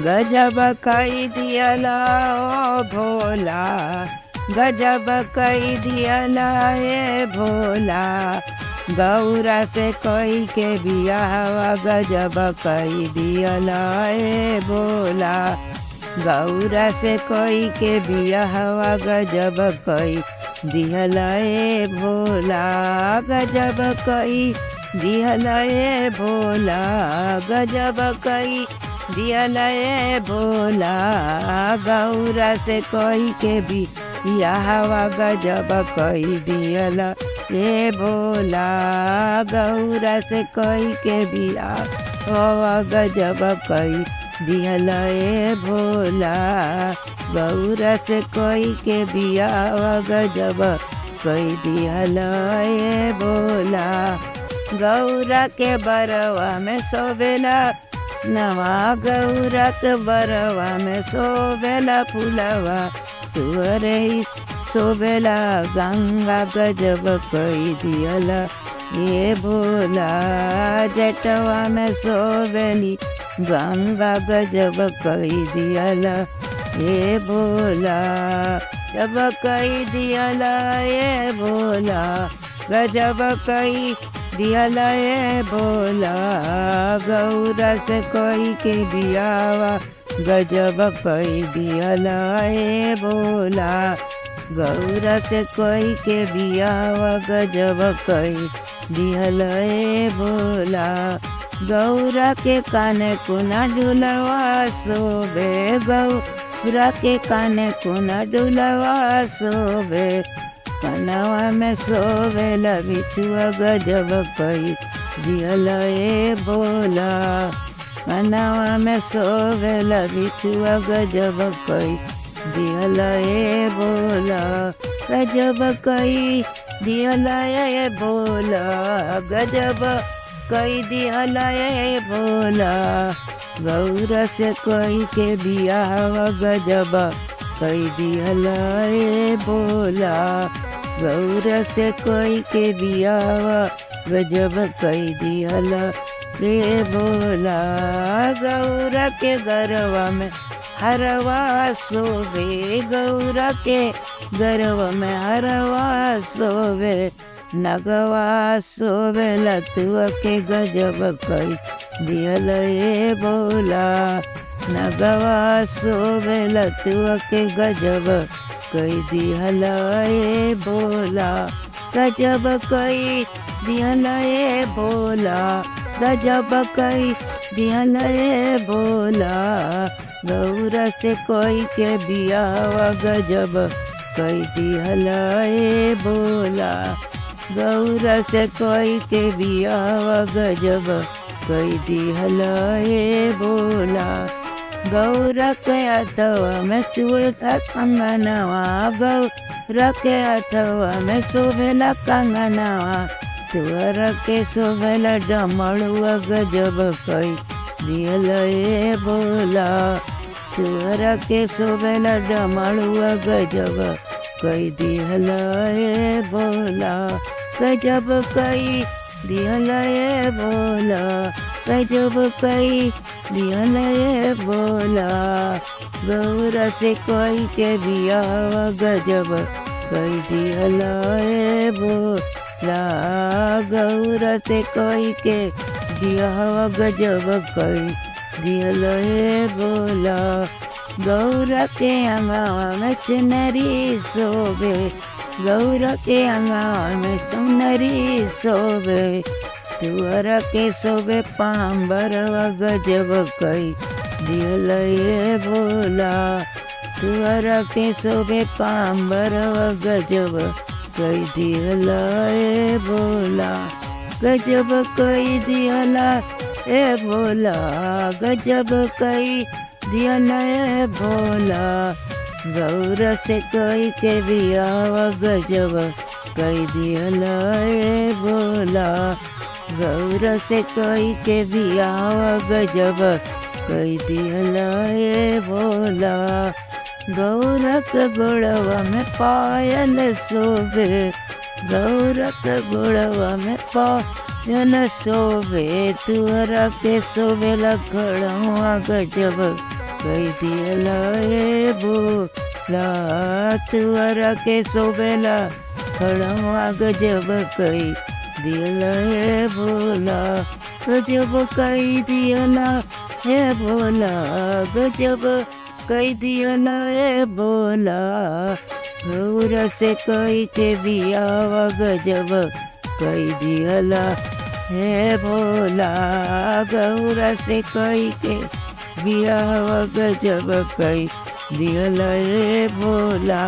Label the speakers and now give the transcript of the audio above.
Speaker 1: गजब कई दियला ओ भोला, गजब कई दियला ए भोला। गौरा से कोई के बियाहवा गजब कई दियला ए भोला। गौरा से कोई के बियाहवा गजब कई दिहला ए भोला। गजब कई दिहला ए भोला, गजब कई दियला ए भोला। गौरा से कोई के भी बियाहवा गजब कई दियला ए भोला। गौरा से कोई के बियाहवा गजब कई दियला ए भोला। गौरा से कोई के बियाहवा गजब कई दियला ए भोला। गौरा के बरवा में सोवेला नवा, गौरा के बरवा में सोवेला फुलवा। तुअरे ही सोवेला गंगा गजब कई दियला ए भोला। जटवा में सोवेली गंगा गजब कई दियला ए भोला। जब कई दियला ए भोला, गजब कई दियला ए भोला। गौरा से कोई के बियावा गजब कई दियला ए भोला। गौरा से कोई के बियावा गजब कई दियला ए भोला। गौरा के काने कुना डुलवा सोबे, गौरा के काने कुना डुलवा सोबे। कनवा में सोवेला बिछुआ गजब कई दियला ए भोला। कनवा में सोवेला बिछुआ गजब कई दियला ए भोला। गजब कई दियला ए भोला, गजब कई दियला ए भोला। गौरा से कोई के बियाहवा गजब कई दियला ए भोला। गौरा से कोई के बियाहवा गजब कई दियला रे भोला। गौरा के गरवा में हरवा सोवे, गौरा के गरवा में हरवा सोवे। नगवा सोवे लतुआ के गजब कई दियला ए भोला। नगवा सोवे लतुआ के गजब कई दियला ए भोला। गजब कई दियला ए भोला, गजब कई दियला ए भोला। गौरा से कोई के बियाहवा गजब कई दियला ए भोला। गौरा से कोई के बियाहवा गजब कई दियला ए भोला। गौरा के अथवा में चूड़ता कंगनवा, गौरा के अथवा में शोभेला कंगनवा। तुअर के शोभेला डमरुआ गजब कई दियला ए भोला। तुअर के शोभेला डमरुआ गजब कई दियला ए भोला। गजब कई दियला ए भोला, गजब कई दियला ए भोला। गौरा से कोई के बियाहवा गजब कई दियला ए भोला। गौरा से कोई के बियाहवा गजब कई दियला ए भोला। गौरा के अंगवा में चुनरी शोभे, गौरा के अंगवा में सुनरी शोभे। तुअर के शोभे पांबरवा गजब कई दियला ए भोला। तुअर के शोभे पांबरवा गजब कई दियला ए भोला। गजब कई दियला ए भोला, गजब कई दियला ए भोला। गौरा से कोई के बियाहवा गजब कई दियला ए भोला। गौरा से कोई के बियाहवा गजब कई दियला ए भोला। गौरा के गोड़वा में पायल शोभे, गौरा के गोड़वा में पायल शोभे। तुअरा के शोभेला खड़वा गजब कई दियला ए भोला तुअरा के सोबेला खड़वा गजब कई दियला ए भोला गजब कई दियला ए भोला गजब कई दियला ए भोला गौरा से कई के बियावा गजब कई दियला हे भोला गौरा से कई के बियावा गजब कई दियला हे भोला।